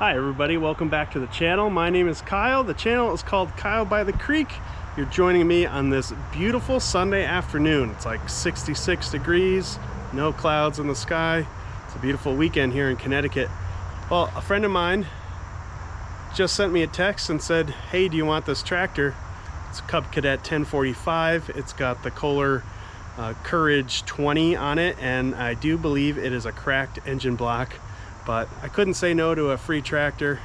Hi everybody, welcome back to the channel. My name is Kyle. The channel is called Kyle by the Creek. You're joining me on this beautiful Sunday afternoon. It's like 66 degrees, no clouds in the sky. It's a beautiful weekend here in Connecticut. Well, a friend of mine just sent me a text and said, hey, do you want this tractor? It's a Cub Cadet 1045. It's got the Kohler Courage 20 on it, and I do believe it is a cracked engine block. But I couldn't say no to a free tractor,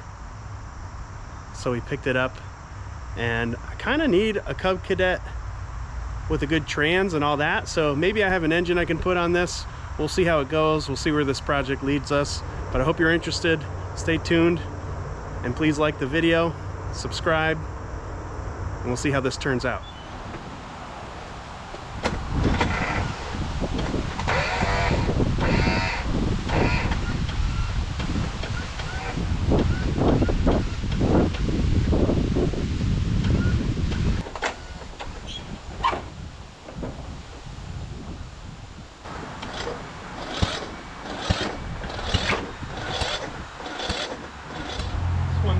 so we picked it up. And I kind of need a Cub Cadet with a good trans and all that, so maybe I have an engine I can put on this. We'll see how it goes. We'll see where this project leads us. But I hope you're interested. Stay tuned, and please like the video, subscribe, and we'll see how this turns out.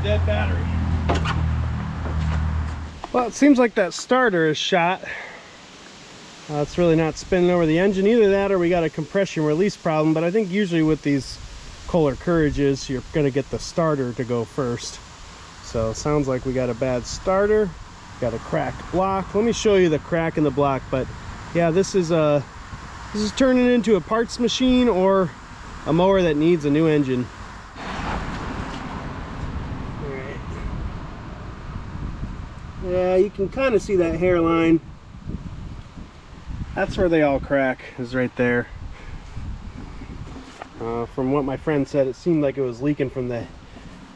Dead battery. Well, it seems like that starter is shot. It's really not spinning over the engine. Either that or we got a compression release problem, but I think usually with these Kohler Courages you're going to get the starter to go first. So it sounds like we got a bad starter, got a cracked block. Let me show you the crack in the block. But yeah, this is turning into a parts machine or a mower that needs a new engine. Yeah, you can kind of see that hairline. That's where they all crack, is right there. From what my friend said, it seemed like it was leaking from the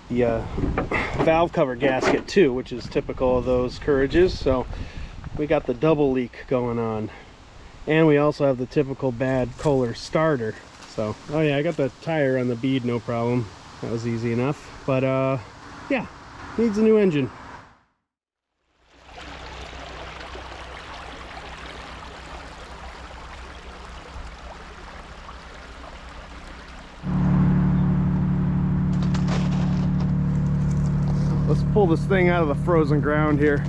valve cover gasket too, which is typical of those Courages. So we got the double leak going on. And we also have the typical bad Kohler starter. So, oh yeah, I got the tire on the bead, no problem. That was easy enough. But yeah, needs a new engine. Let's pull this thing out of the frozen ground here.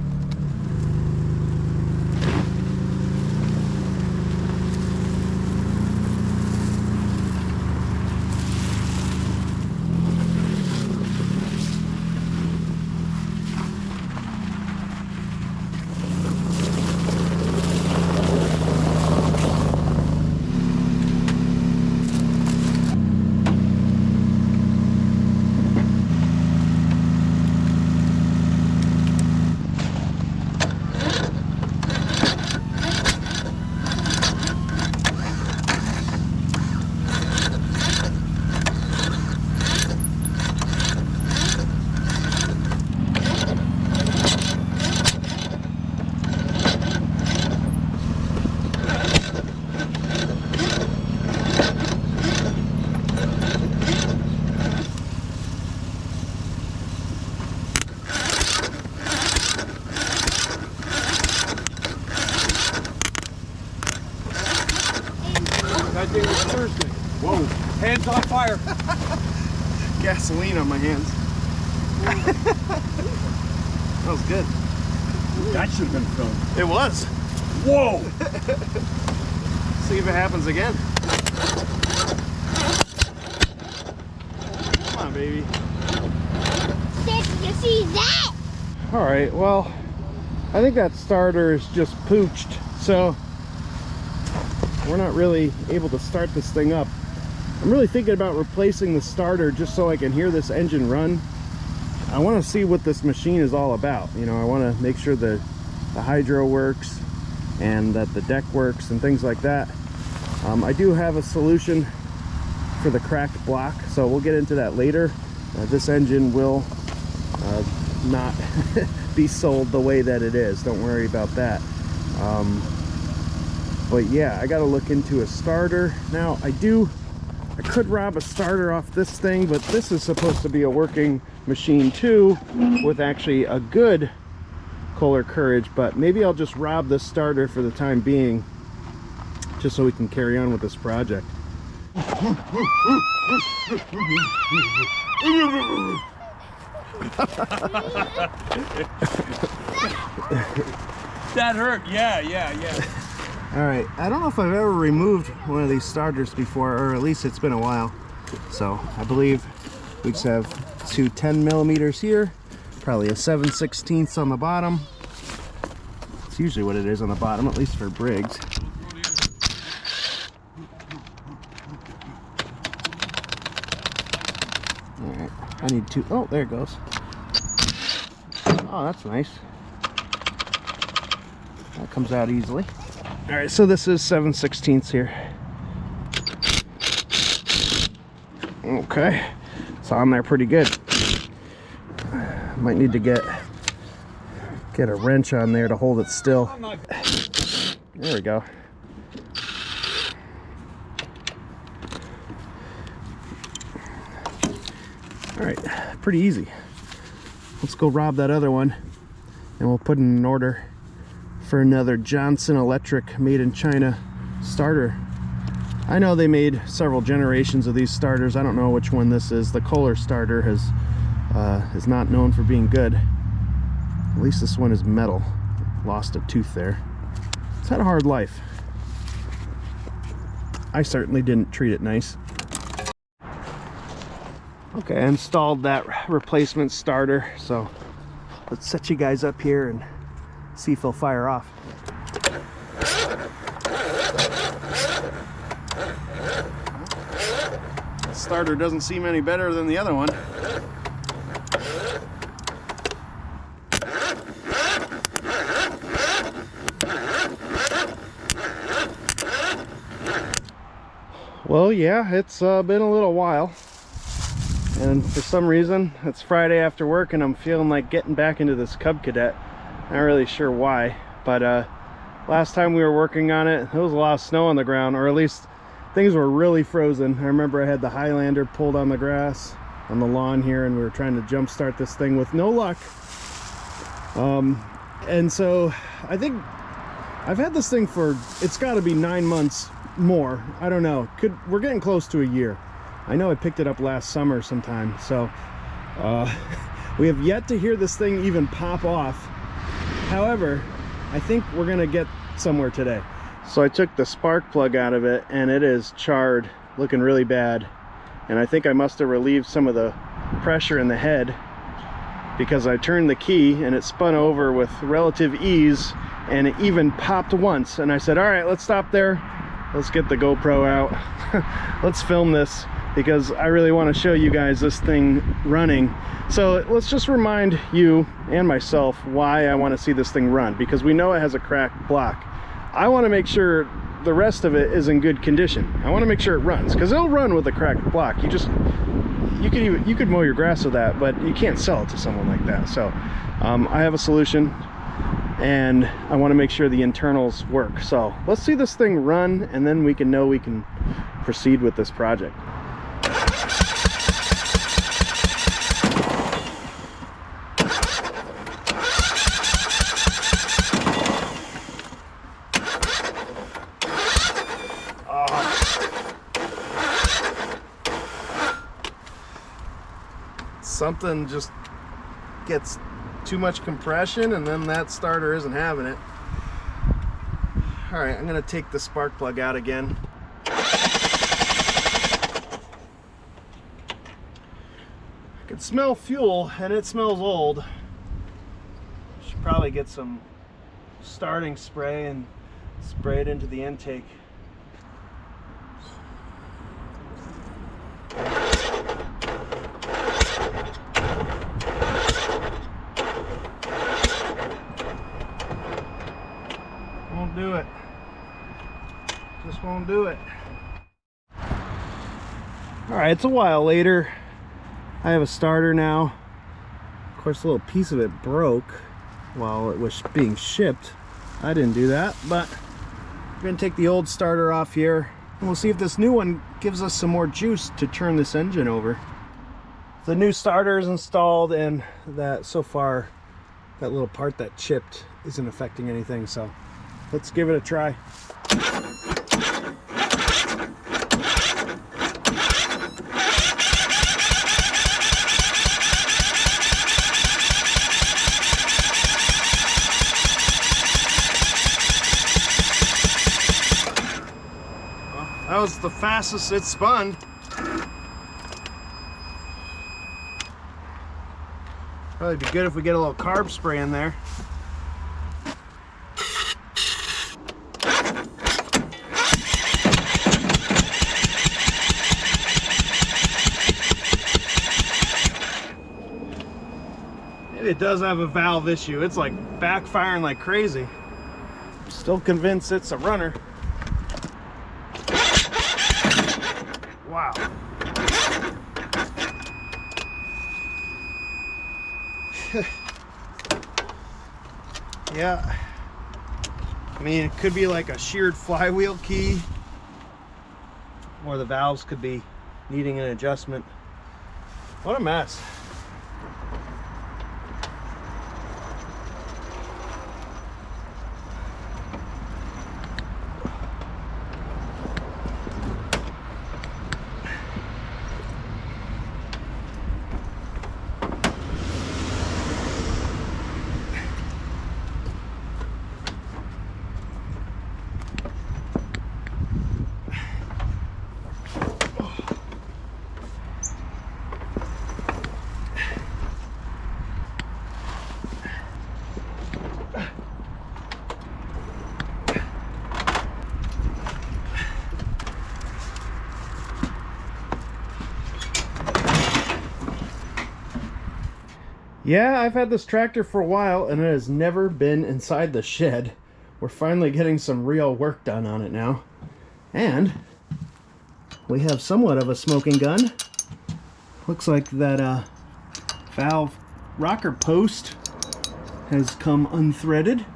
That thing was thirsty. Whoa. Hands on fire. Gasoline on my hands. That was good. That should have been filmed. It was. Whoa. See if it happens again. Come on, baby. Did you see that? All right, well, I think that starter is just pooched, so we're not really able to start this thing up. I'm really thinking about replacing the starter just so I can hear this engine run. I want to see what this machine is all about. You know, I want to make sure that the hydro works and that the deck works and things like that. I do have a solution for the cracked block, so we'll get into that later. This engine will not be sold the way that it is. Don't worry about that. But yeah, I got to look into a starter. Now, I could rob a starter off this thing, but this is supposed to be a working machine too, with actually a good Kohler Courage. But maybe I'll just rob this starter for the time being, just so we can carry on with this project. That hurt. Yeah. All right, I don't know if I've ever removed one of these starters before, or at least it's been a while. So I believe we just have two 10 millimeters here, probably a 7/16 on the bottom. It's usually what it is on the bottom, at least for Briggs. All right, I need two. Oh, there it goes. Oh, that's nice. That comes out easily. All right, so this is 7/16 here. Okay, it's on there pretty good. Might need to get a wrench on there to hold it still. There we go. All right, pretty easy. Let's go rob that other one and we'll put in an order for another Johnson Electric made in China starter. I know they made several generations of these starters. I don't know which one this is. The Kohler starter is not known for being good. At least this one is metal. Lost a tooth there. It's had a hard life. I certainly didn't treat it nice. Okay, I installed that replacement starter, so let's set you guys up here and see if they'll fire off. The starter doesn't seem any better than the other one. Well, yeah, it's been a little while, and for some reason it's Friday after work and I'm feeling like getting back into this Cub Cadet. Not really sure why, but last time we were working on it, there was a lot of snow on the ground, or at least things were really frozen. I remember I had the Highlander pulled on the grass on the lawn here, and we were trying to jump start this thing with no luck. And so I think I've had this thing for, it's got to be 9 months more. I don't know, we're getting close to a year. I know I picked it up last summer sometime, so we have yet to hear this thing even pop off. However, I think we're gonna get somewhere today. So I took the spark plug out of it and it is charred, looking really bad. And I think I must have relieved some of the pressure in the head, because I turned the key and it spun over with relative ease, and it even popped once. And I said, all right, let's stop there. Let's get the GoPro out. Let's film this, because I really want to show you guys this thing running. So let's just remind you and myself why I want to see this thing run, because we know it has a cracked block. I want to make sure the rest of it is in good condition. I want to make sure it runs, because it'll run with a cracked block. You could mow your grass with that, but you can't sell it to someone like that. So I have a solution, and I want to make sure the internals work. So let's see this thing run, and then we can know we can proceed with this project. Something just gets too much compression, and then that starter isn't having it. All right, I'm gonna take the spark plug out again. I can smell fuel, and it smells old. Should probably get some starting spray and spray it into the intake. Won't do it. Just won't do it. All right, it's a while later. I have a starter now. Of course, a little piece of it broke while it was being shipped. I didn't do that, but I'm gonna take the old starter off here, and we'll see if this new one gives us some more juice to turn this engine over. The new starter is installed, and that so far, that little part that chipped isn't affecting anything, so let's give it a try. That was the fastest it spun. Probably be good if we get a little carb spray in there. Maybe it does have a valve issue. It's like backfiring like crazy. I'm still convinced it's a runner. Wow. Yeah. I mean, it could be like a sheared flywheel key, or the valves could be needing an adjustment. What a mess. Yeah, I've had this tractor for a while and it has never been inside the shed. We're finally getting some real work done on it now. And we have somewhat of a smoking gun. Looks like that valve rocker post has come unthreaded.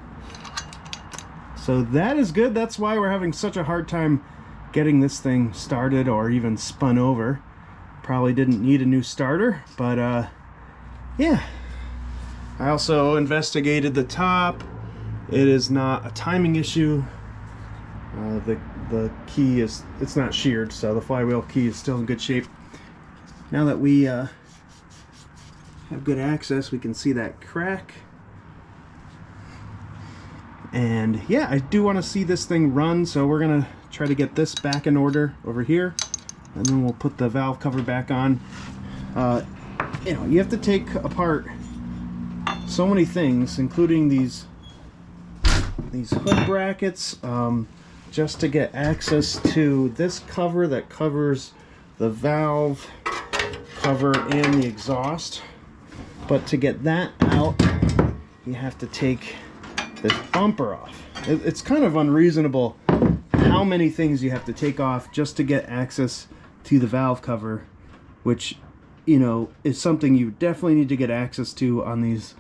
So that is good. That's why we're having such a hard time getting this thing started or even spun over. Probably didn't need a new starter, but yeah. I also investigated the top. It is not a timing issue. The key is, it's not sheared, so the flywheel key is still in good shape. Now that we have good access, we can see that crack. And yeah, I do want to see this thing run, so we're gonna try to get this back in order over here, and then we'll put the valve cover back on. You know, you have to take apart so many things, including these hood brackets, just to get access to this cover that covers the valve cover and the exhaust. But to get that out, you have to take this bumper off. It's kind of unreasonable how many things you have to take off just to get access to the valve cover, which, you know, is something you definitely need to get access to on these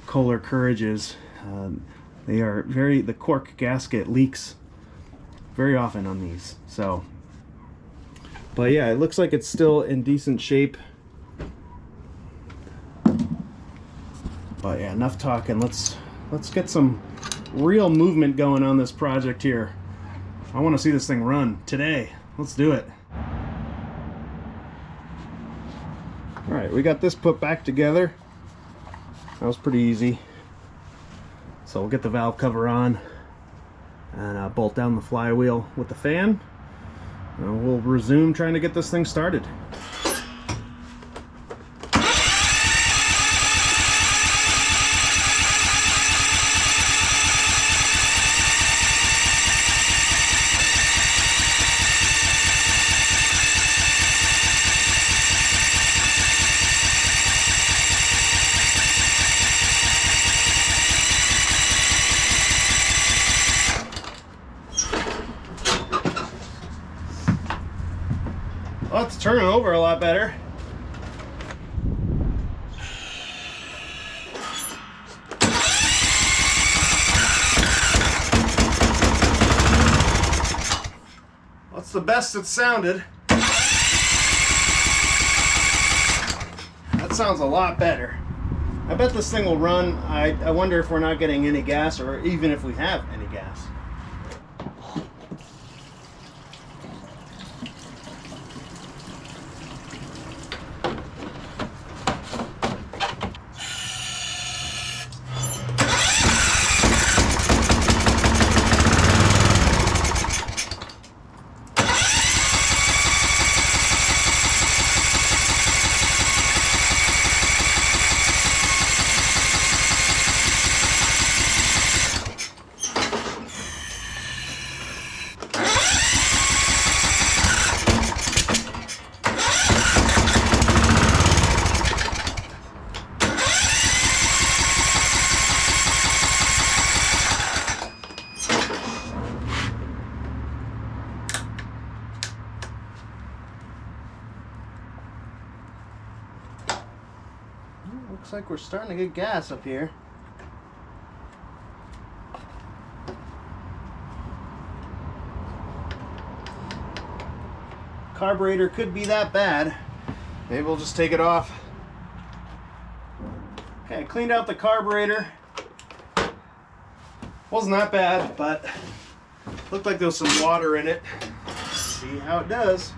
Kohler Courages. They are the cork gasket leaks very often on these. So, but yeah, it looks like it's still in decent shape. But yeah, enough talking. Let's get some real movement going on this project here. I want to see this thing run today. Let's do it. All right, we got this put back together. That was pretty easy. So we'll get the valve cover on and bolt down the flywheel with the fan, and we'll resume trying to get this thing started. Well, it's turning over a lot better. That's the best it sounded. That sounds a lot better. I bet this thing will run. I wonder if we're not getting any gas, or even if we have any gas. Looks like we're starting to get gas up here. Carburetor could be that bad. Maybe we'll just take it off. Okay, I cleaned out the carburetor. Wasn't that bad, but looked like there was some water in it. See how it does.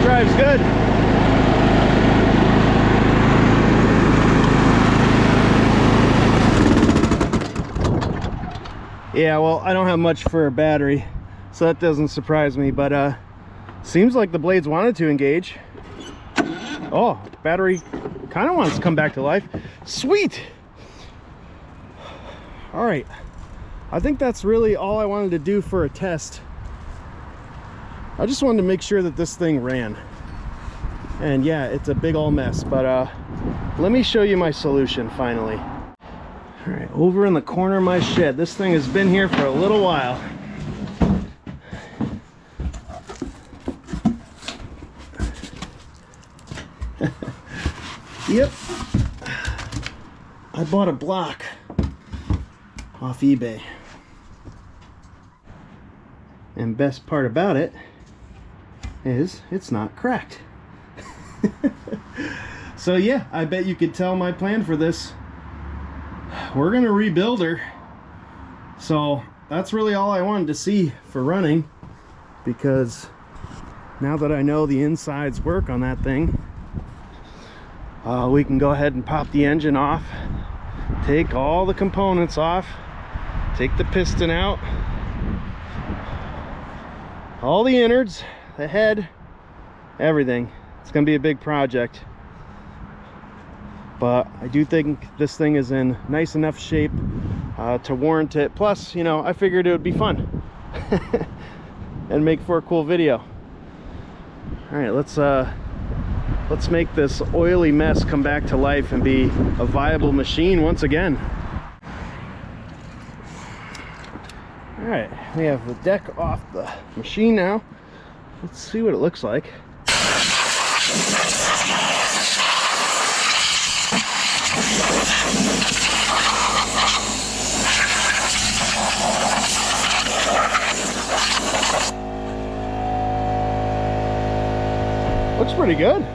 Drives good. Yeah, well, I don't have much for a battery, so that doesn't surprise me, but seems like the blades wanted to engage. Oh, battery kind of wants to come back to life. Sweet. All right, I think that's really all I wanted to do for a test. I just wanted to make sure that this thing ran. And yeah, it's a big old mess, but let me show you my solution finally. All right, over in the corner of my shed, this thing has been here for a little while. Yep, I bought a block off eBay. And best part about it is it's not cracked. So yeah, I bet you could tell my plan for this. We're gonna rebuild her. So that's really all I wanted to see for running, because now that I know the insides work on that thing, we can go ahead and pop the engine off, take all the components off, take the piston out, all the innards, the head, everything. It's gonna be a big project, but I do think this thing is in nice enough shape to warrant it. Plus, you know, I figured it would be fun and make for a cool video. All right, let's make this oily mess come back to life and be a viable machine once again. All right, we have the deck off the machine now. Let's see what it looks like. Looks pretty good.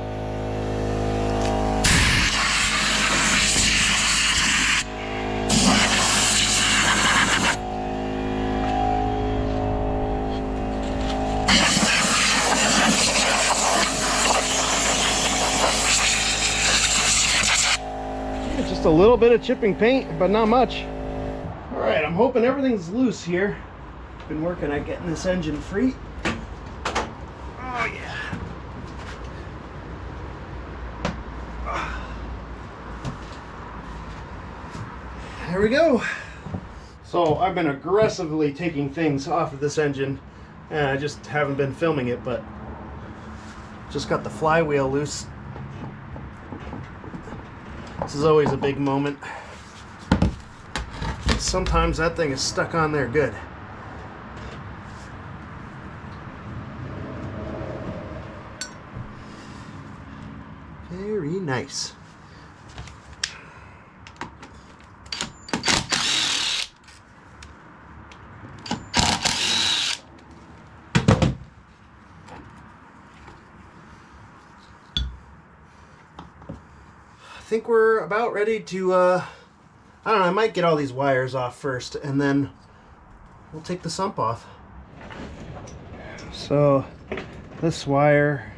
Just a little bit of chipping paint, but not much. All right, I'm hoping everything's loose here. Been working at getting this engine free. Oh yeah. There we go. So I've been aggressively taking things off of this engine, and I just haven't been filming it, but just got the flywheel loose. This is always a big moment. Sometimes that thing is stuck on there good. Very nice. I think we're about ready to I don't know, I might get all these wires off first and then we'll take the sump off. So this wire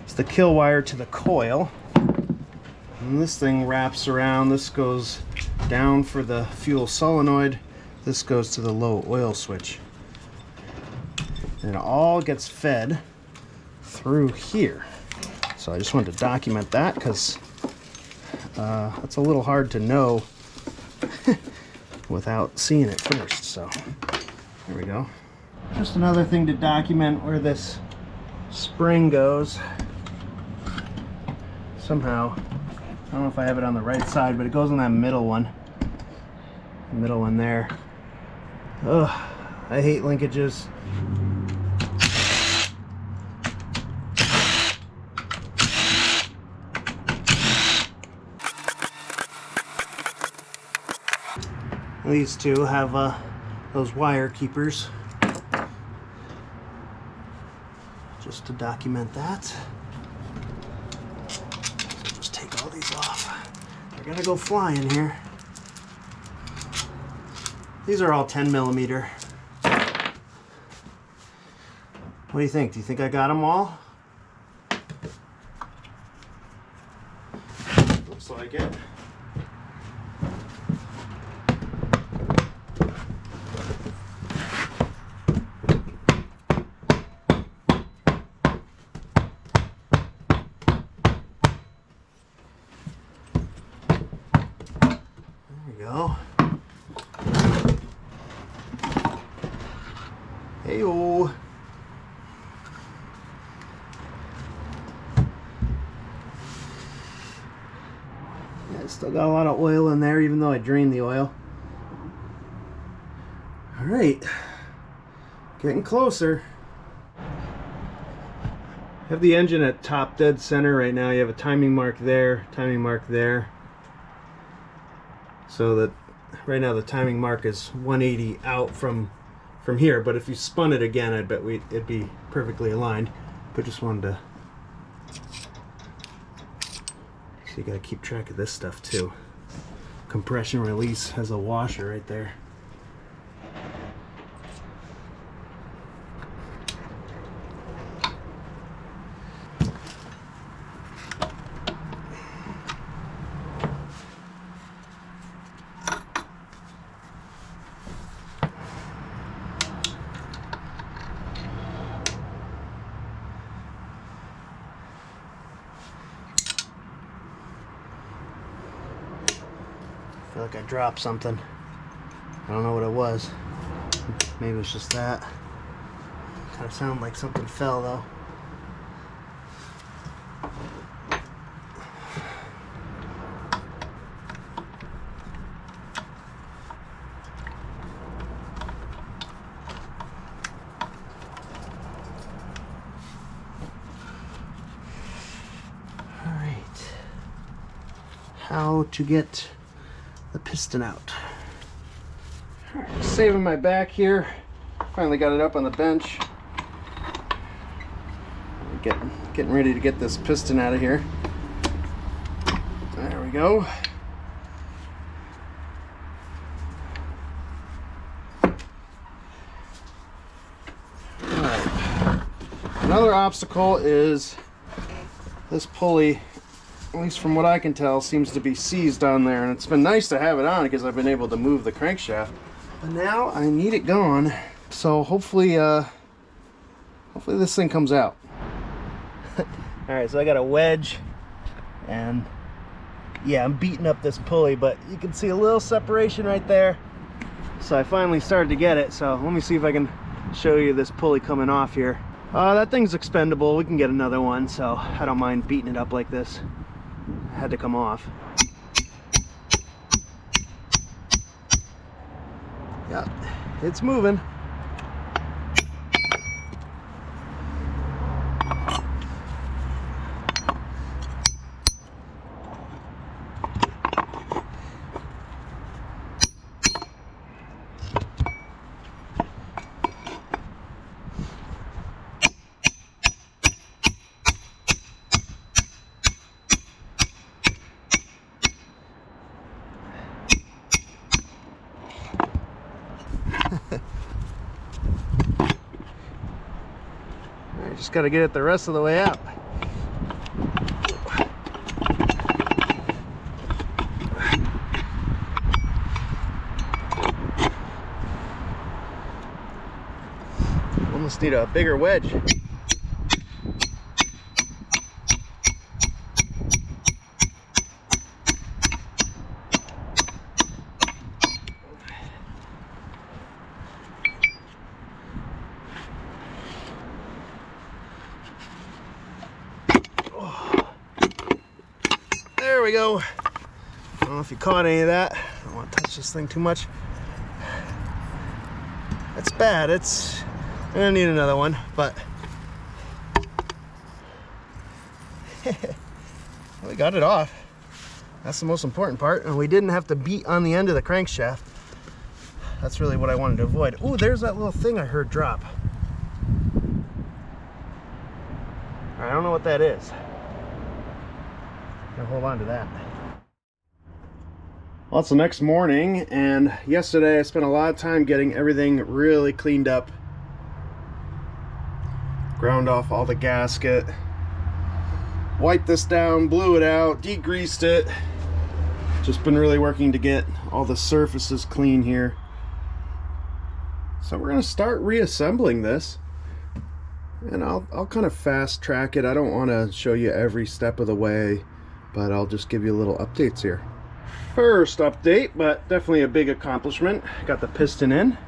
is the kill wire to the coil. And this thing wraps around. This goes down for the fuel solenoid. This goes to the low oil switch. And it all gets fed through here. So I just wanted to document that because it's a little hard to know without seeing it first. So there we go. Just another thing to document where this spring goes. Somehow, I don't know if I have it on the right side, but it goes on that middle one. The middle one there. Ugh, I hate linkages. These two have those wire keepers. Just to document that. Just take all these off. They're gonna go flying here. These are all 10 millimeter. What do you think? Do you think I got them all? Looks like it. Go. Hey-o. Yeah, it's still got a lot of oil in there, even though I drained the oil. All right, getting closer. I have the engine at top dead center right now. You have a timing mark there, timing mark there. So that right now the timing mark is 180 out from here, but if you spun it again, I bet it'd be perfectly aligned. But just wanted to, so you gotta keep track of this stuff too. Compression release has a washer right there. I feel like I dropped something. I don't know what it was. Maybe it's just that. Kind of sounded like something fell though. All right. How to get the piston out. All right, saving my back here. Finally got it up on the bench. Getting ready to get this piston out of here. There we go. All right. Another obstacle is this pulley. At least from what I can tell, seems to be seized on there, and it's been nice to have it on because I've been able to move the crankshaft. But now I need it gone, so hopefully this thing comes out. All right, so I got a wedge, and yeah, I'm beating up this pulley, but you can see a little separation right there. So I finally started to get it. So let me see if I can show you this pulley coming off here. That thing's expendable. We can get another one, so I don't mind beating it up like this. Had to come off. Yep, it's moving. got to get it the rest of the way up. Almost need a bigger wedge. There we go. I don't know if you caught any of that. I don't want to touch this thing too much. That's bad. I'm gonna need another one, but we got it off. That's the most important part, and we didn't have to beat on the end of the crankshaft. That's really what I wanted to avoid. Ooh, there's that little thing I heard drop. I don't know what that is. I'll hold on to that. Well, it's the next morning, and yesterday I spent a lot of time getting everything really cleaned up. Ground off all the gasket, wiped this down, blew it out, degreased it. Just been really working to get all the surfaces clean here. So we're gonna start reassembling this, and I'll kind of fast track it. I don't want to show you every step of the way, but I'll just give you little updates here. First update, but definitely a big accomplishment. Got the piston in.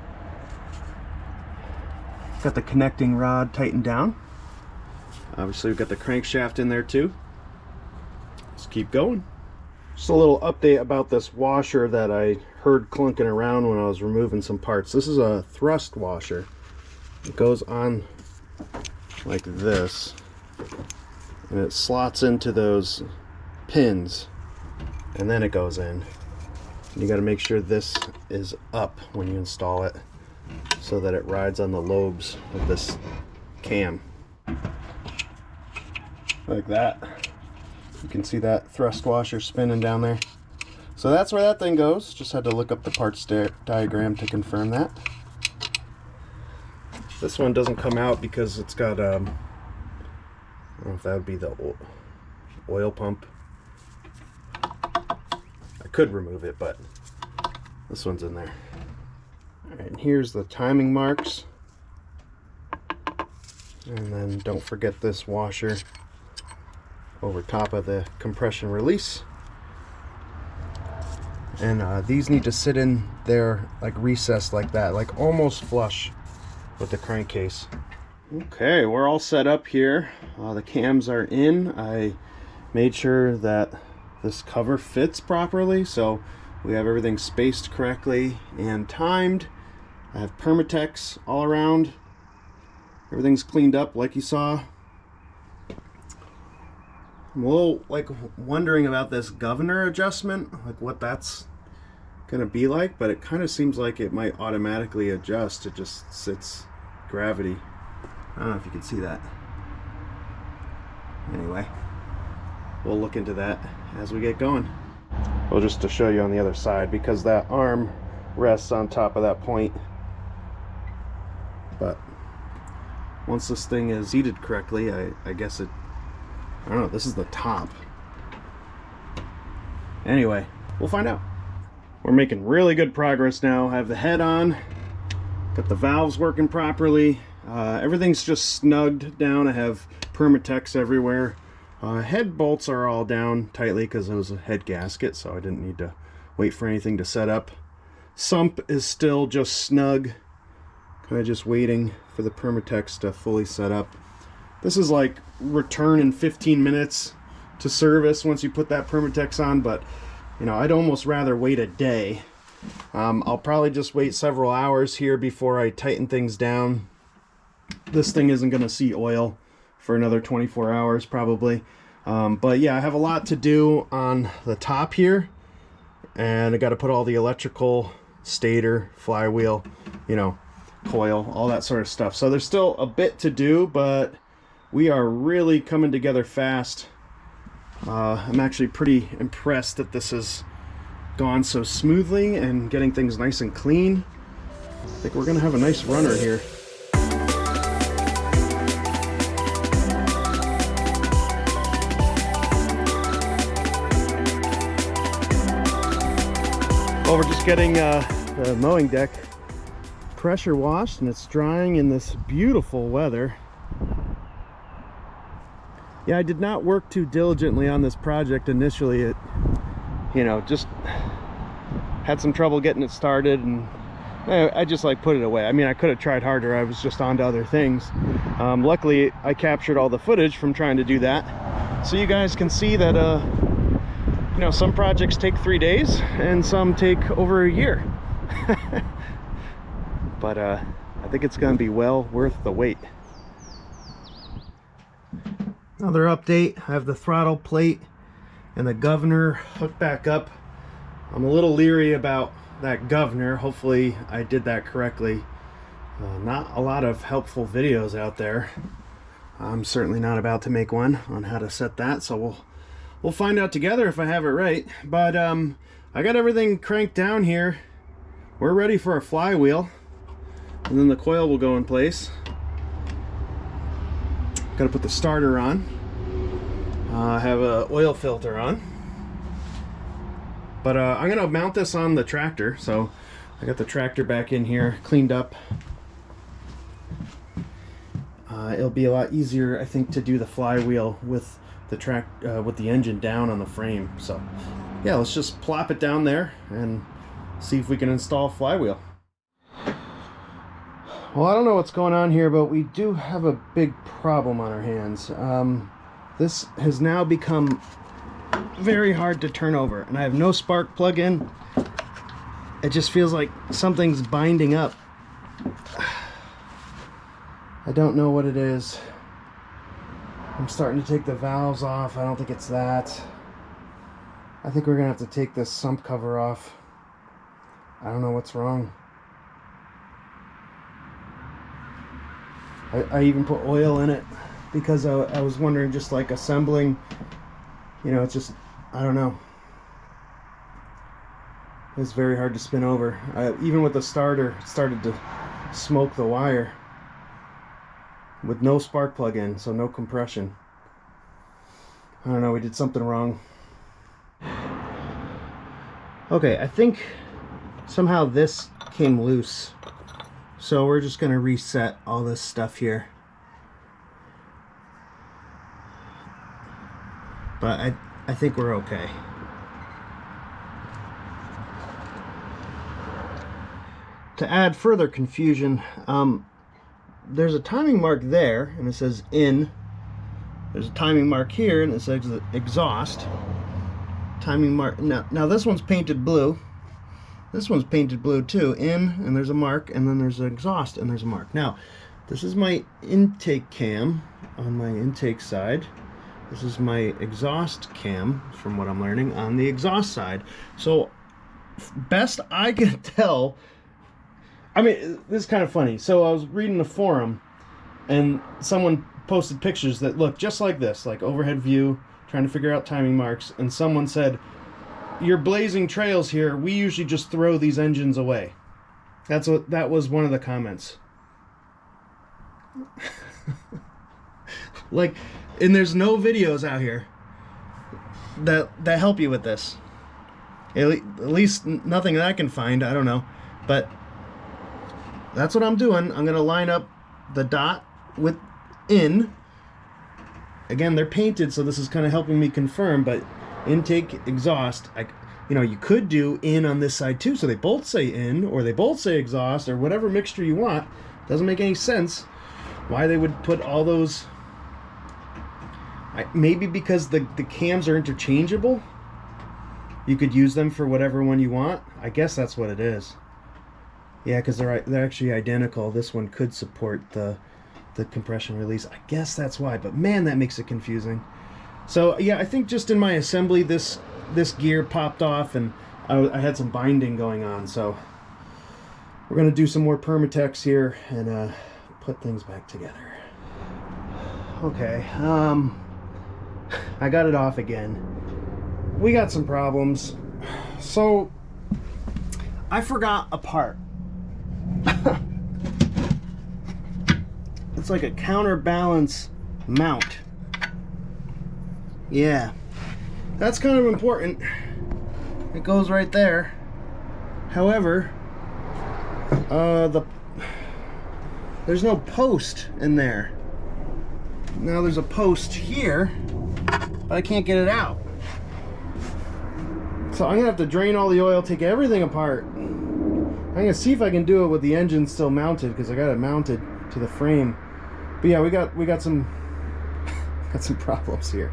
Got the connecting rod tightened down. Obviously we've got the crankshaft in there too. Let's keep going. Just a little update about this washer that I heard clunking around when I was removing some parts. This is a thrust washer. It goes on like this, and it slots into those pins, and then it goes in. And you got to make sure this is up when you install it, so that it rides on the lobes of this cam. Like that. You can see that thrust washer spinning down there. So that's where that thing goes. Just had to look up the parts diagram to confirm that. This one doesn't come out because it's got, I don't know if that would be the oil pump. I could remove it, but this one's in there. Alright, and here's the timing marks. And then don't forget this washer over top of the compression release. And these need to sit in there like recessed like that, like almost flush with the crankcase. Okay, we're all set up here. The cams are in. I made sure that this cover fits properly, so we have everything spaced correctly and timed. I have Permatex all around. Everything's cleaned up like you saw. I'm a little like wondering about this governor adjustment, like what that's gonna be like, but it kind of seems like it might automatically adjust. It just sits gravity. I don't know if you can see that. Anyway, we'll look into that as we get going. Well, just to show you on the other side, because that arm rests on top of that point. But once this thing is seated correctly, I guess it, I don't know, this is the top. Anyway, we'll find out. We're making really good progress now. I have the head on, got the valves working properly. Everything's just snugged down. I have Permatex everywhere. Head bolts are all down tightly because it was a head gasket, so I didn't need to wait for anything to set up. Sump is still just snug. Kind of just waiting for the Permatex to fully set up. This is like return in 15 minutes to service once you put that Permatex on, but you know, I'd almost rather wait a day. I'll probably just wait several hours here before I tighten things down. This thing isn't going to see oil for another 24 hours probably. But yeah, I have a lot to do on the top here, and I got to put all the electrical, stator, flywheel, you know, coil, all that sort of stuff. So there's still a bit to do, but we are really coming together fast. I'm actually pretty impressed that this has gone so smoothly and getting things nice and clean. I think we're gonna have a nice runner here. Well, we're just getting the mowing deck pressure washed, and it's drying in this beautiful weather. Yeah, I did not work too diligently on this project initially. It, you know, just had some trouble getting it started, and I just like put it away. I mean, I could have tried harder. I was just on to other things. Luckily, I captured all the footage from trying to do that, so you guys can see that you know, some projects take 3 days and some take over a year. But I think it's going to be well worth the wait. Another update, I have the throttle plate and the governor hooked back up. I'm a little leery about that governor. Hopefully I did that correctly. Not a lot of helpful videos out there. I'm certainly not about to make one on how to set that, so we'll find out together if I have it right. But I got everything cranked down here. We're ready for a flywheel, and then the coil will go in place. Got to put the starter on. I have a oil filter on. But I'm gonna mount this on the tractor. So I got the tractor back in here, cleaned up. It'll be a lot easier, I think, to do the flywheel with the with the engine down on the frame. So yeah, let's just plop it down there and see if we can install a flywheel. Well, I don't know what's going on here, but we do have a big problem on our hands. This has now become very hard to turn over, and I have no spark plug in. It just feels like something's binding up. I don't know what it is. I'm starting to take the valves off. I don't think it's that. I think we're gonna have to take this sump cover off. I don't know what's wrong. I even put oil in it because I was wondering, just like assembling, you know, it's just, I don't know. It's very hard to spin over. Even with the starter, it started to smoke the wire with no spark plug in, so no compression. I don't know, we did something wrong. Okay, I think somehow this came loose. So we're just gonna reset all this stuff here. But I think we're okay. To add further confusion, there's a timing mark there and it says in. There's a timing mark here and it says exhaust. Timing mark, now this one's painted blue. This one's painted blue too, in, and there's a mark, and then there's an exhaust, and there's a mark. Now, this is my intake cam on my intake side. This is my exhaust cam, from what I'm learning, on the exhaust side. So, best I can tell, I mean, this is kind of funny. So I was reading the forum, and someone posted pictures that look just like this, like overhead view, trying to figure out timing marks, and someone said, "You're blazing trails here. We usually just throw these engines away." That was one of the comments. Like, and there's no videos out here that help you with this. At least nothing that I can find. I don't know, but that's what I'm doing. I'm gonna line up the dot with in. Again, they're painted, so this is kind of helping me confirm, but intake, exhaust, you know, you could do in on this side too, so they both say in, or they both say exhaust, or whatever mixture you want. Doesn't make any sense why they would put all those. Maybe because the cams are interchangeable, you could use them for whatever one you want. I guess that's what it is. Yeah, because they're actually identical. This one could support the compression release. I guess that's why, but man, that makes it confusing. So yeah, I think just in my assembly, this gear popped off, and I had some binding going on. So we're gonna do some more Permatex here and put things back together. Okay, I got it off again. We got some problems. So I forgot a part. It's like a counterbalance mount. Yeah, that's kind of important. It goes right there. However, there's no post in there. Now there's a post here, but I can't get it out. So I'm gonna have to drain all the oil, take everything apart. I'm gonna see if I can do it with the engine still mounted, because I got it mounted to the frame. But yeah, we got some got some problems here.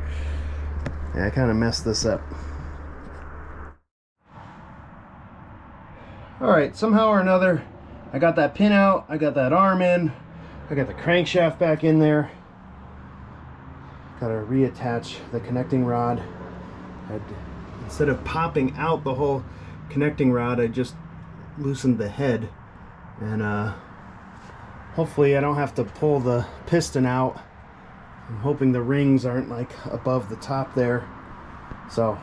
Yeah, I kind of messed this up. All right, somehow or another, I got that pin out, I got that arm in, I got the crankshaft back in there. Got to reattach the connecting rod. Instead of popping out the whole connecting rod, I just loosened the head, and hopefully I don't have to pull the piston out. I'm hoping the rings aren't like above the top there. So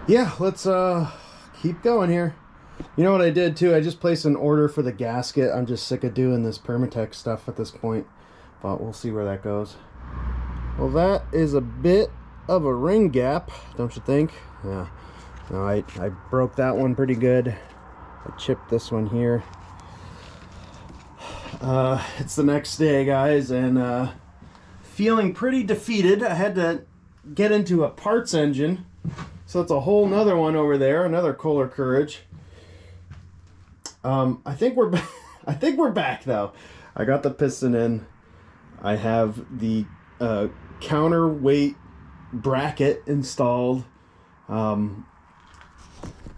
yeah, let's keep going here. You know what I did too? I just placed an order for the gasket. I'm just sick of doing this Permatex stuff at this point, but we'll see where that goes. Well, that is a bit of a ring gap, don't you think? Yeah. No, I broke that one pretty good. I chipped this one here. It's the next day, guys, and feeling pretty defeated. I had to get into a parts engine, so it's a whole nother one over there, another Kohler Courage. I think we're I think we're back though. I got the piston in. I have the counterweight bracket installed. When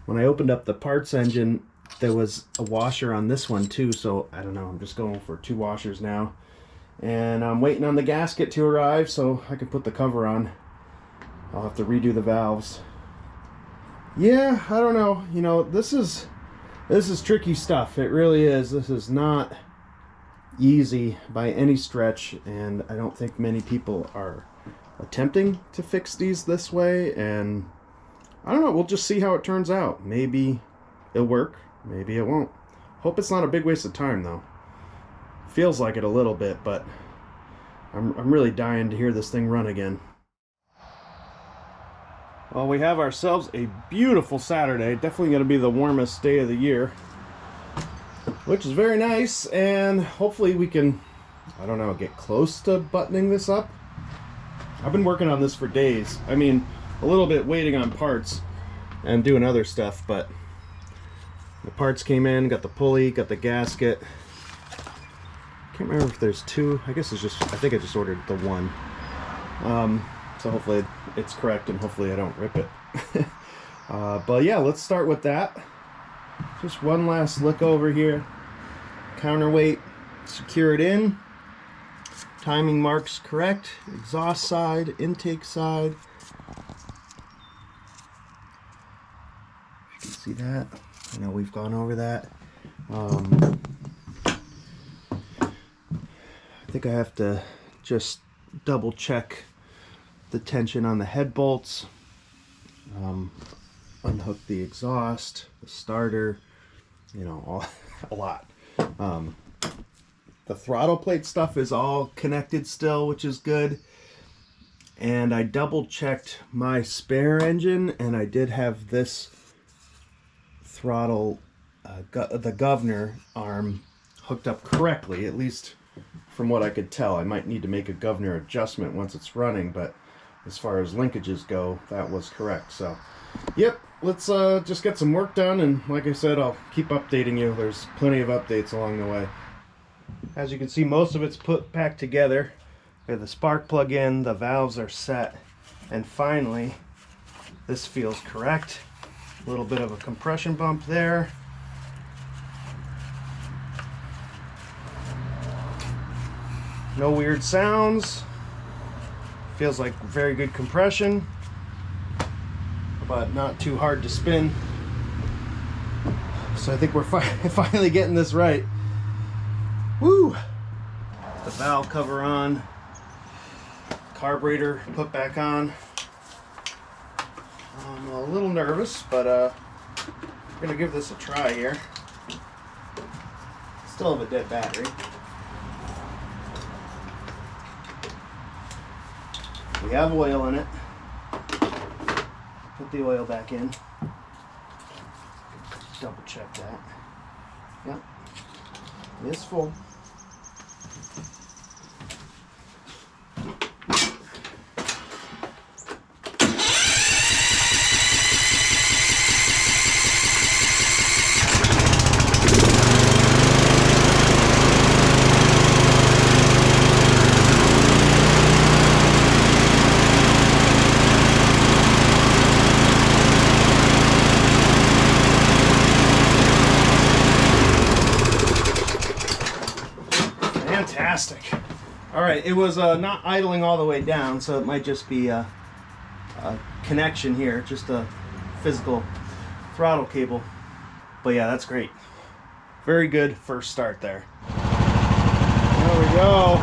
I opened up the parts engine, there was a washer on this one too, so I don't know, I'm just going for 2 washers now, and I'm waiting on the gasket to arrive so I can put the cover on. I'll have to redo the valves. Yeah, I don't know, you know, this is tricky stuff. It really is. This is not easy by any stretch, and I don't think many people are attempting to fix these this way, and I don't know, we'll just see how it turns out. Maybe it'll work, maybe it won't. Hope it's not a big waste of time though. Feels like it a little bit, but I'm really dying to hear this thing run again. Well, we have ourselves a beautiful Saturday. Definitely going to be the warmest day of the year, which is very nice, and hopefully we can, I don't know, get close to buttoning this up. I've been working on this for days. I mean, a little bit waiting on parts and doing other stuff, but the parts came in, got the pulley, got the gasket. Can't remember if there's 2. I guess it's just, I think I just ordered the one. So hopefully it's correct, and hopefully I don't rip it. But yeah, let's start with that. Just one last look over here. Counterweight, secure it in. Timing marks correct. Exhaust side, intake side. You can see that. I know we've gone over that. I think I have to just double check the tension on the head bolts, unhook the exhaust, the starter, you know, a lot. The throttle plate stuff is all connected still, which is good. And I double checked my spare engine, and I did have this throttle, the governor arm hooked up correctly, at least from what I could tell. I might need to make a governor adjustment once it's running, but as far as linkages go, that was correct. So yep, let's just get some work done, and like I said, I'll keep updating you. There's plenty of updates along the way. As you can see, most of it's put back together. We have the spark plug in, the valves are set, and finally this feels correct. A little bit of a compression bump there. No weird sounds. Feels like very good compression, but not too hard to spin. So I think we're finally getting this right. Woo! The valve cover on, carburetor put back on. I'm a little nervous, but we're gonna give this a try here. Still have a dead battery. We have oil in it. Put the oil back in. double check that. Yep, it is full. Fantastic. All right, it was not idling all the way down, so it might just be a connection here, just a physical throttle cable. But yeah, that's great. Very good first start there. There we go.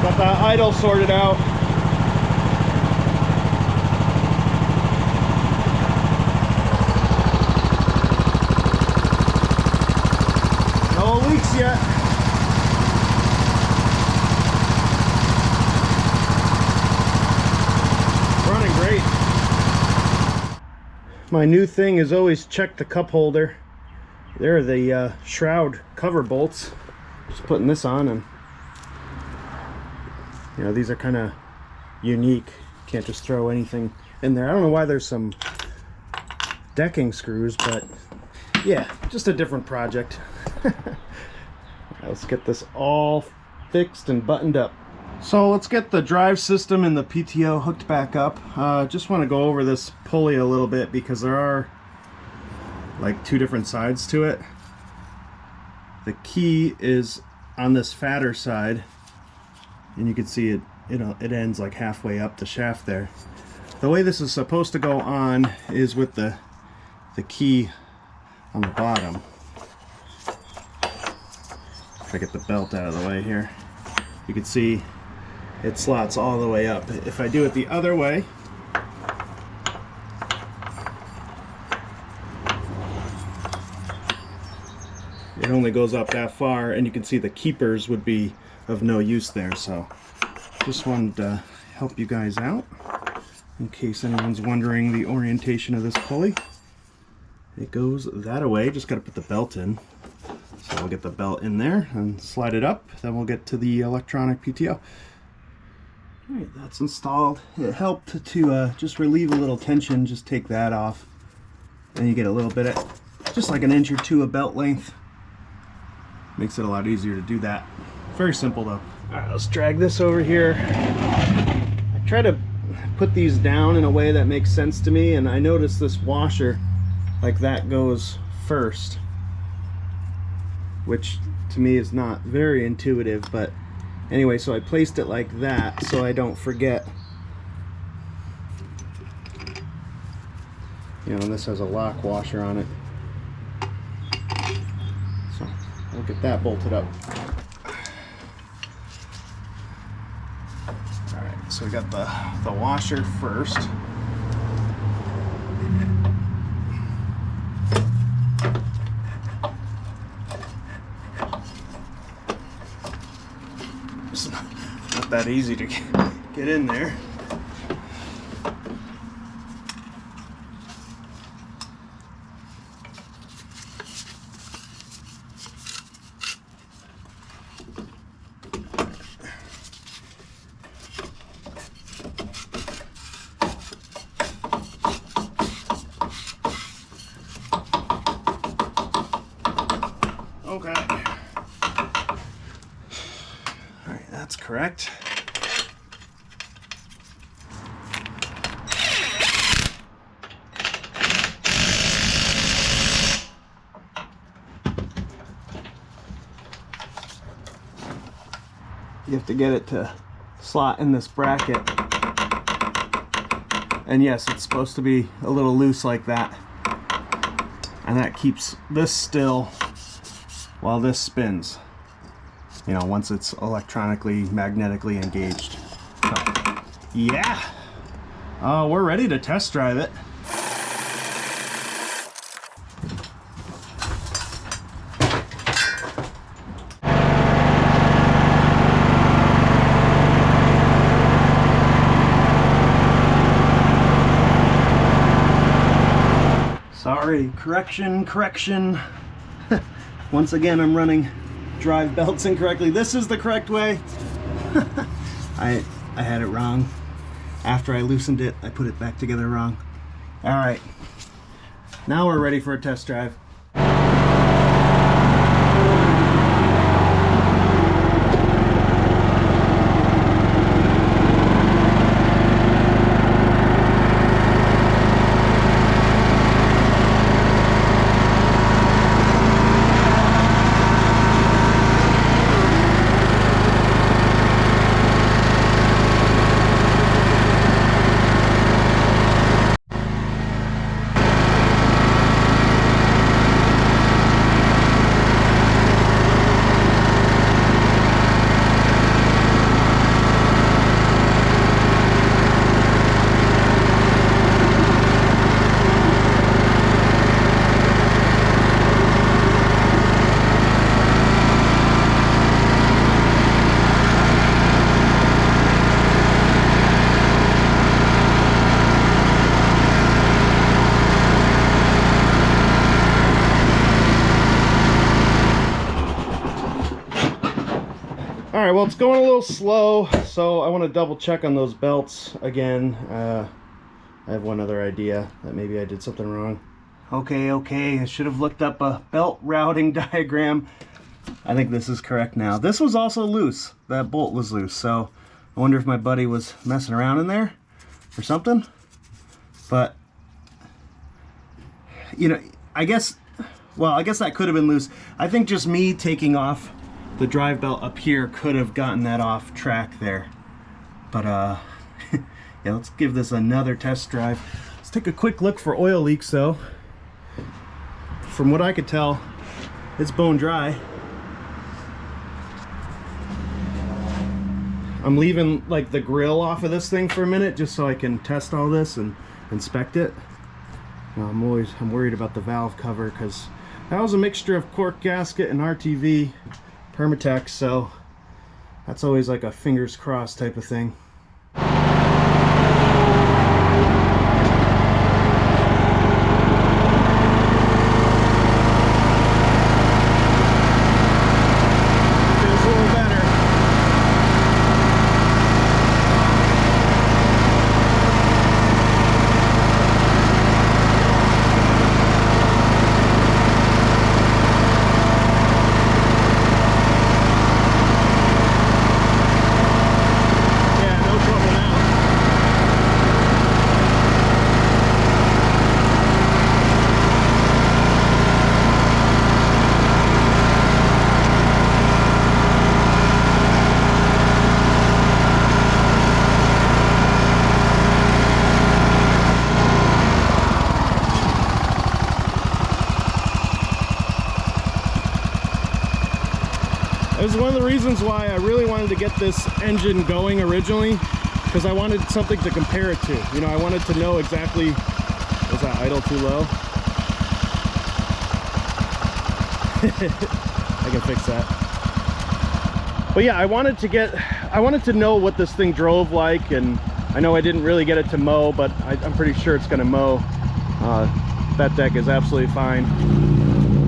Got that idle sorted out. No leaks yet. My new thing is always check the cup holder. There are the shroud cover bolts. Just putting this on, and you know, these are kind of unique. Can't just throw anything in there. I don't know why there's some decking screws, but yeah, just a different project. Let's get this all fixed and buttoned up. So let's get the drive system and the PTO hooked back up. Just want to go over this pulley a little bit because there are like two different sides to it. The key is on this fatter side, and you can see it, it ends like halfway up the shaft there. The way this is supposed to go on is with the key on the bottom. If I get the belt out of the way here, you can see it slots all the way up. If I do it the other way, it only goes up that far, and you can see the keepers would be of no use there. So just wanted to help you guys out in case anyone's wondering the orientation of this pulley. It goes that way. Just got to put the belt in. So we'll get the belt in there and slide it up. Then we'll get to the electronic PTO. All right, that's installed. It helped to just relieve a little tension. Just take that off, and you get a little bit of, just like an inch or two of belt length. Makes it a lot easier to do that. Very simple though. All right, let's drag this over here. I try to put these down in a way that makes sense to me, and I noticed this washer, like that goes first, which to me is not very intuitive, but anyway, so I placed it like that so I don't forget. You know, this has a lock washer on it. So we'll get that bolted up. Alright, so we got the washer first. It's not that easy to get in there. Okay. All right, that's correct. You have to get it to slot in this bracket. And yes, it's supposed to be a little loose like that. And that keeps this still while this spins. You know, once it's electronically, magnetically engaged. So, yeah. We're ready to test drive it. So, all Sorry, correction. Once again, I'm running drive belts incorrectly. This is the correct way. I had it wrong. After I loosened it, I put it back together wrong. All right, now we're ready for a test drive. All right, well, it's going a little slow, so I want to double check on those belts again. I have one other idea that maybe I did something wrong. Okay, I should have looked up a belt routing diagram. I think this is correct now. This was also loose. That bolt was loose, so I wonder if my buddy was messing around in there or something. But, you know, I guess that could have been loose. I think just me taking off the drive belt up here could have gotten that off track there. But yeah, let's give this another test drive. Let's take a quick look for oil leaks though. From what I could tell, it's bone dry. I'm leaving like the grill off of this thing for a minute just so I can test all this and inspect it. I'm worried about the valve cover because that was a mixture of cork gasket and RTV Permatex, so that's always like a fingers crossed type of thing. It was one of the reasons why I really wanted to get this engine going originally, because I wanted something to compare it to. You know, I wanted to know exactly, was that idle too low? I can fix that. But yeah, I wanted to know what this thing drove like, and I know I didn't really get it to mow, but I'm pretty sure it's gonna mow. That deck is absolutely fine.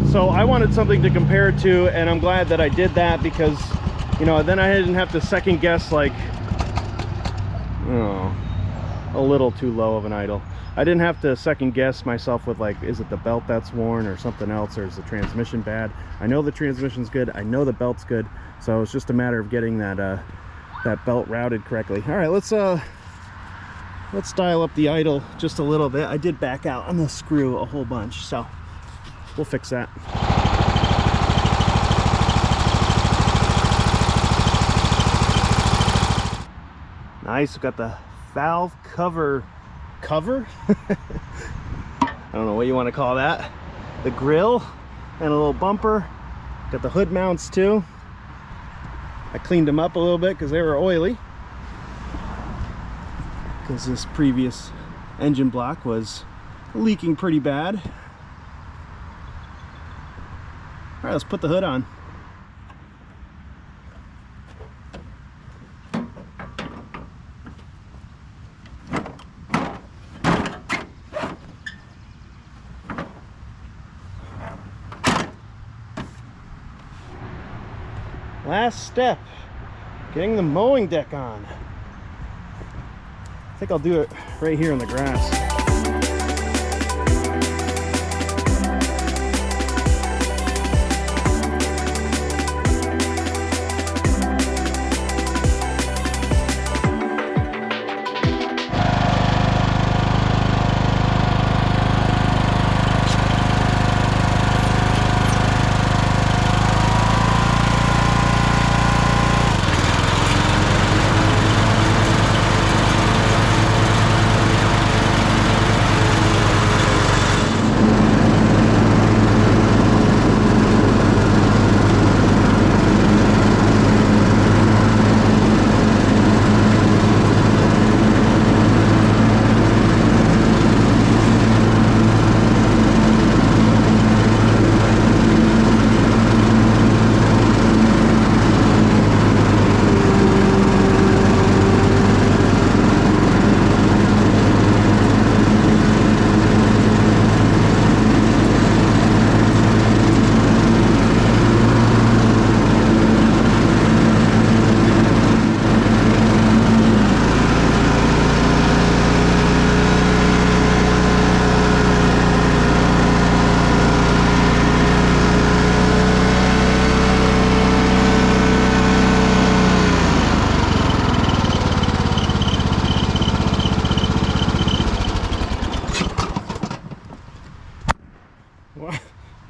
So I wanted something to compare it to, and I'm glad that I did that because, you know, then I didn't have to second guess like, oh, a little too low of an idle. I didn't have to second guess myself with like, is it the belt that's worn or something else, or is the transmission bad? I know the transmission's good, I know the belt's good, so it's just a matter of getting that that belt routed correctly. All right, let's dial up the idle just a little bit. I did back out on the screw a whole bunch, so we'll fix that. Nice, we've got the valve cover? I don't know what you want to call that. The grill and a little bumper. Got the hood mounts too. I cleaned them up a little bit because they were oily, because this previous engine block was leaking pretty bad. All right, let's put the hood on. Last step, getting the mowing deck on. I think I'll do it right here in the grass.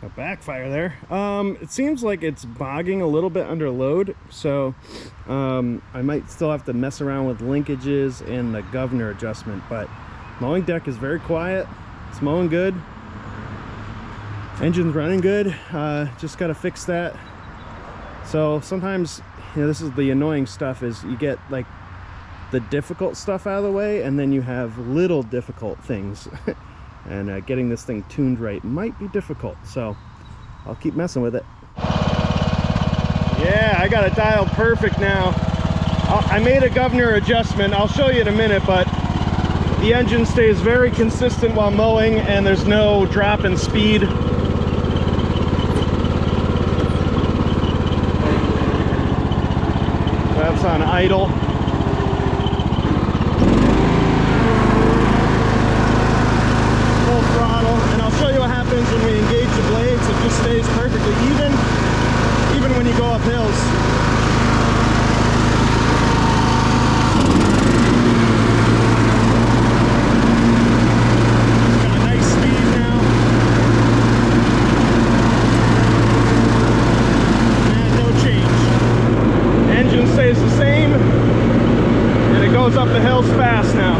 A backfire there. It seems like it's bogging a little bit under load, so I might still have to mess around with linkages and the governor adjustment, but mowing deck is very quiet. It's mowing good, engine's running good. Just got to fix that. So sometimes, you know, this is the annoying stuff, is you get like the difficult stuff out of the way and then you have little difficult things. And getting this thing tuned right might be difficult, so I'll keep messing with it. Yeah, I got it dialed perfect now. I made a governor adjustment. I'll show you in a minute, but the engine stays very consistent while mowing and there's no drop in speed. That's on idle. When we engage the blades, it just stays perfectly even when you go up hills. Got a nice speed now. And no change. Engine stays the same, and it goes up the hills fast now.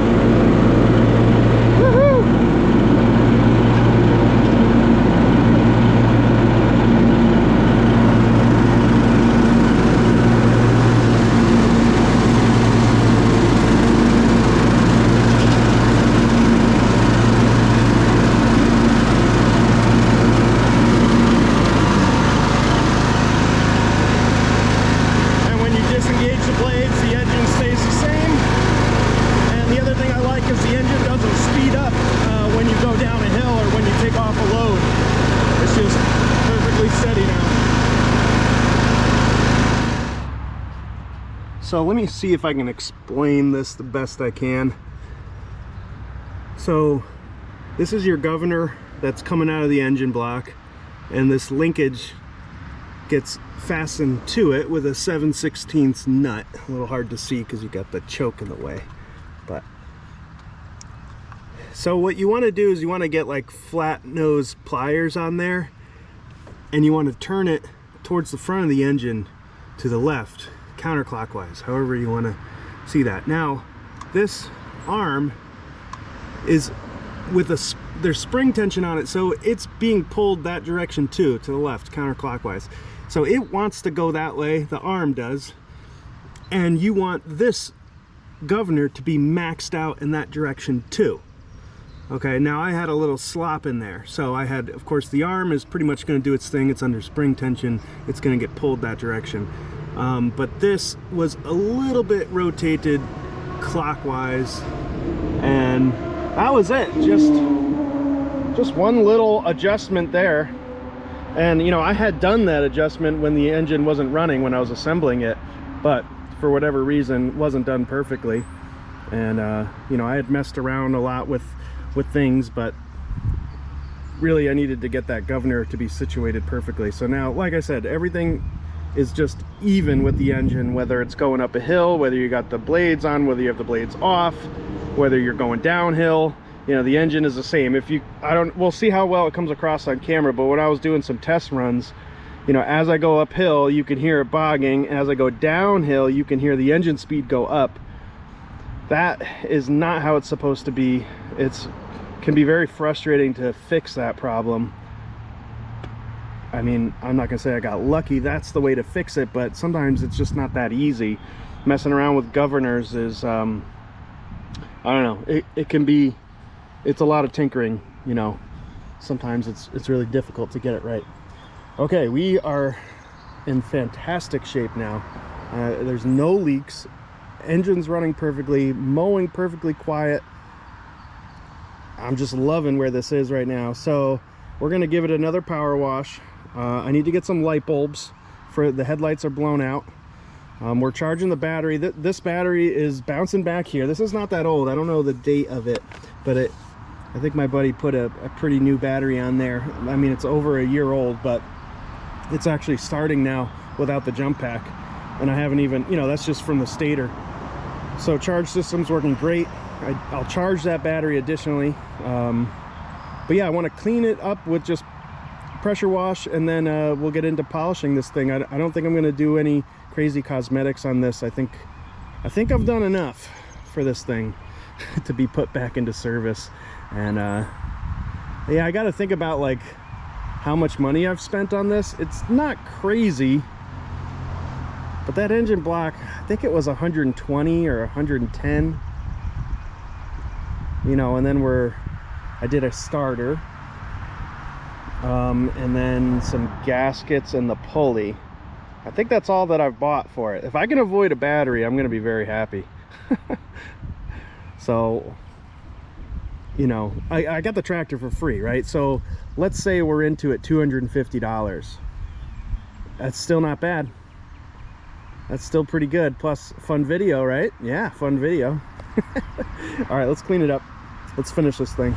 Woohoo! So let me see if I can explain this the best I can. So this is your governor that's coming out of the engine block, and this linkage gets fastened to it with a 7/16 nut. A little hard to see because you got the choke in the way. But so what you want to do is you want to get like flat nose pliers on there, and you want to turn it towards the front of the engine to the left, counterclockwise, however you want to see that. Now this arm is with there's spring tension on it, so it's being pulled that direction too, to the left, counterclockwise. So it wants to go that way, the arm does, and you want this governor to be maxed out in that direction too. Okay, now I had a little slop in there, so I had, of course, the arm is pretty much going to do its thing. It's under spring tension, it's going to get pulled that direction. But this was a little bit rotated clockwise, and that was it. Just one little adjustment there, And you know, I had done that adjustment when the engine wasn't running, when I was assembling it, but for whatever reason wasn't done perfectly. And you know, I had messed around a lot with things, but really I needed to get that governor to be situated perfectly. So now, like I said, everything is just even with the engine, whether it's going up a hill, whether you got the blades on, whether you have the blades off, whether you're going downhill. You know, the engine is the same. We'll see how well it comes across on camera, but when I was doing some test runs, you know, as I go uphill, you can hear it bogging. As I go downhill, you can hear the engine speed go up. That is not how it's supposed to be. Can be very frustrating to fix that problem. I mean, I'm not gonna say I got lucky, that's the way to fix it, but sometimes it's just not that easy. Messing around with governors is, I don't know, it's a lot of tinkering, you know. Sometimes it's really difficult to get it right. Okay, we are in fantastic shape now. There's no leaks, engine's running perfectly, mowing perfectly quiet. I'm just loving where this is right now. So we're gonna give it another power wash. I need to get some light bulbs for the headlights are blown out. We're charging the battery. This battery is bouncing back here. This is not that old. I don't know the date of it, but I think my buddy put a pretty new battery on there. I mean, it's over a year old, but it's actually starting now without the jump pack. And I haven't even, you know, that's just from the stator. So charge system's working great. I'll charge that battery additionally. But yeah, I want to clean it up with just pressure wash, and then we'll get into polishing this thing. I don't think I'm going to do any crazy cosmetics on this. I think I've done enough for this thing to be put back into service. And yeah, I got to think about like how much money I've spent on this. It's not crazy, but that engine block, I think it was 120 or 110, you know. And then I did a starter, and then some gaskets and the pulley. I think that's all that I've bought for it. If I can avoid a battery, I'm gonna be very happy. So, you know, I got the tractor for free, right? So let's say we're into it $250. That's still not bad. That's still pretty good. Plus fun video, right? Yeah, fun video. All right, let's clean it up. Let's finish this thing.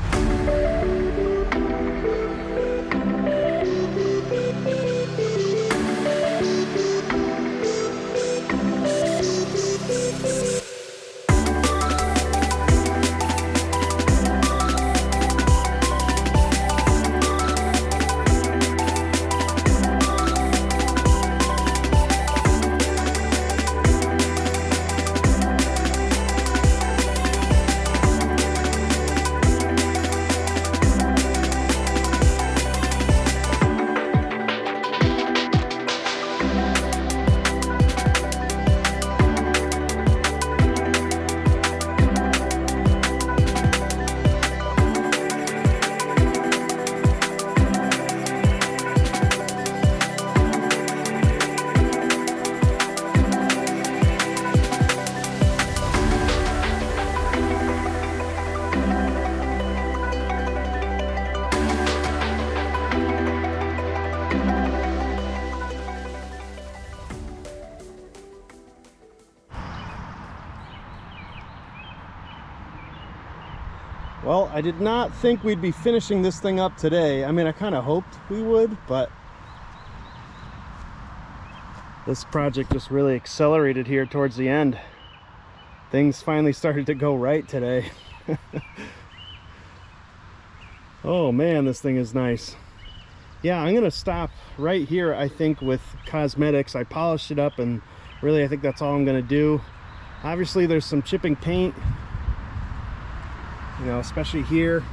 Well, I did not think we'd be finishing this thing up today. I mean, I kind of hoped we would, but this project just really accelerated here towards the end. Things finally started to go right today. Oh man, this thing is nice. Yeah, I'm gonna stop right here, I think, with cosmetics. I polished it up, and really I think that's all I'm gonna do. Obviously there's some chipping paint, you know, especially here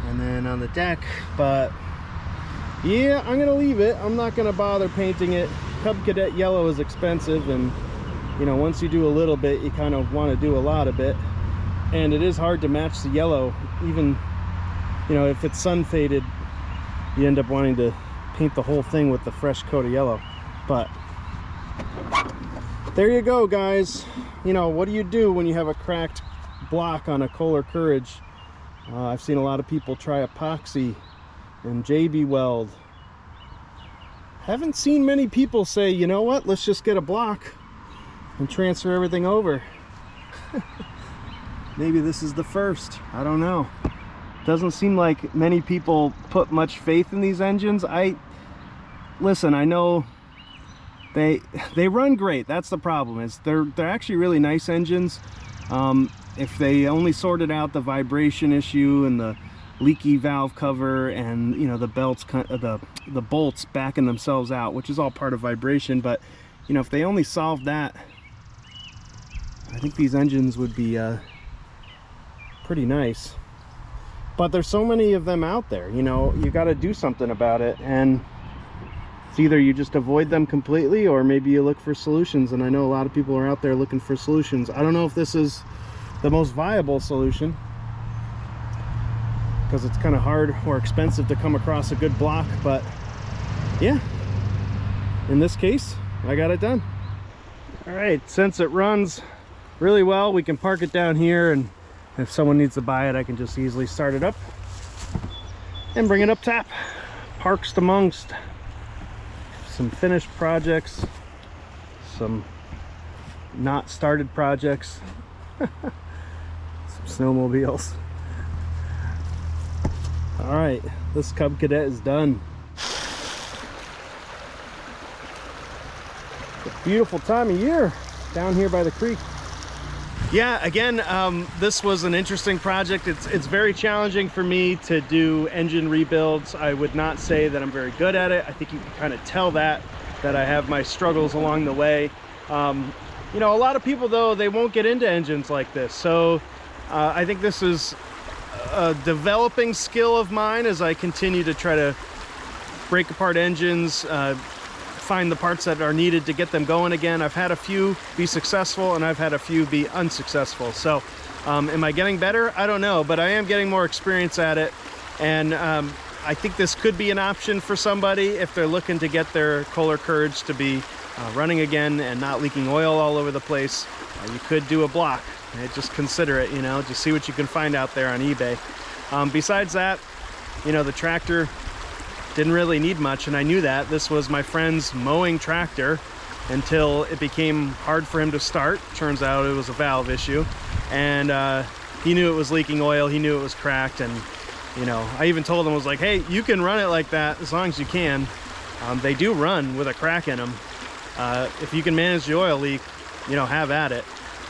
and then on the deck, but yeah, I'm gonna leave it. I'm not gonna bother painting it. Cub Cadet yellow is expensive, and you know, once you do a little bit, you kind of want to do a lot of it, and it is hard to match the yellow. Even, you know, if it's sun faded, you end up wanting to paint the whole thing with the fresh coat of yellow. But there you go, guys. You know, what do you do when you have a cracked block on a Kohler Courage? I've seen a lot of people try epoxy and JB weld. haven't seen many people say, you know what, let's just get a block and transfer everything over. Maybe this is the first, I don't know. Doesn't seem like many people put much faith in these engines. Listen, I know they run great. That's the problem, is they're actually really nice engines. If they only sorted out the vibration issue and the leaky valve cover and, you know, the belts, the bolts backing themselves out, which is all part of vibration. But, you know, if they only solved that, I think these engines would be pretty nice. But there's so many of them out there, you know, you got to do something about it. And it's either you just avoid them completely, or maybe you look for solutions. And I know a lot of people are out there looking for solutions. I don't know if this is the most viable solution, because it's kind of hard or expensive to come across a good block. But yeah, in this case, I got it done. All right, since it runs really well, we can park it down here, and if someone needs to buy it, I can just easily start it up and bring it up top. Parked amongst some finished projects, some not started projects, some snowmobiles. All right, this Cub Cadet is done. It's a beautiful time of year down here by the creek. Yeah, again, this was an interesting project. It's very challenging for me to do engine rebuilds. I would not say that I'm very good at it. I think you can kind of tell that I have my struggles along the way. You know, a lot of people, though, they won't get into engines like this. So I think this is a developing skill of mine as I continue to try to break apart engines, find the parts that are needed to get them going again. I've had a few be successful and I've had a few be unsuccessful. So am I getting better? I don't know, but I am getting more experience at it. And I think this could be an option for somebody if they're looking to get their Kohler Courage to be running again and not leaking oil all over the place. You could do a block. Just consider it, you know, just see what you can find out there on eBay. Besides that, you know, the tractor didn't really need much, and I knew that. This was my friend's mowing tractor until it became hard for him to start. Turns out it was a valve issue, and he knew it was leaking oil, he knew it was cracked, and you know, I even told him, I was like, hey, you can run it like that as long as you can. They do run with a crack in them. If you can manage the oil leak, you know, have at it.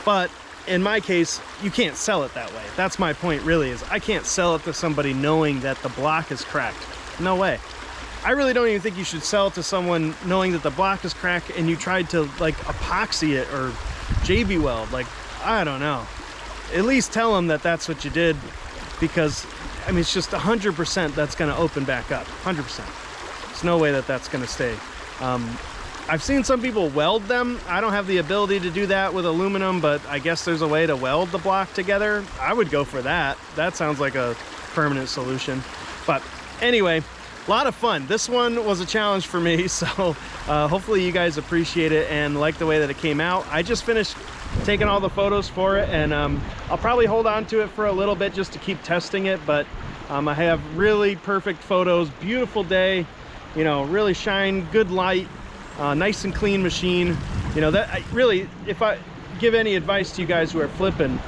But in my case, you can't sell it that way. That's my point, really, is I can't sell it to somebody knowing that the block is cracked. No way. I really don't even think you should sell it to someone knowing that the block is cracked and you tried to like epoxy it or JB weld. Like, I don't know. At least tell them that that's what you did, because I mean, it's just 100% that's going to open back up. 100%. There's no way that that's going to stay. I've seen some people weld them. I don't have the ability to do that with aluminum, but I guess there's a way to weld the block together. I would go for that. That sounds like a permanent solution. But anyway, a lot of fun. This one was a challenge for me, so hopefully you guys appreciate it and like the way that it came out. I just finished taking all the photos for it, and I'll probably hold on to it for a little bit just to keep testing it, but I have really perfect photos. Beautiful day, you know, really shine, good light, nice and clean machine. You know, that really, if I give any advice to you guys who are flipping,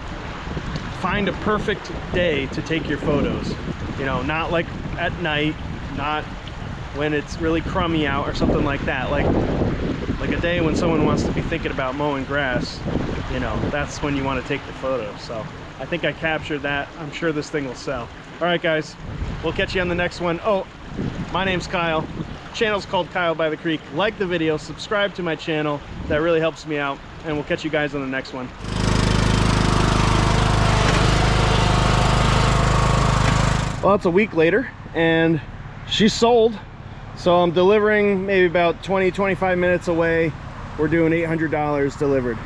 find a perfect day to take your photos. You know, not like at night, not when it's really crummy out or something like that. Like a day when someone wants to be thinking about mowing grass, you know, that's when you want to take the photo. So I think I captured that. I'm sure this thing will sell. All right, guys, we'll catch you on the next one. Oh, my name's Kyle. Channel's called Kyle by the Creek. Like the video, subscribe to my channel. That really helps me out, and we'll catch you guys on the next one. Well, it's a week later and she's sold. So I'm delivering maybe about 20-25 minutes away. We're doing $800 delivered.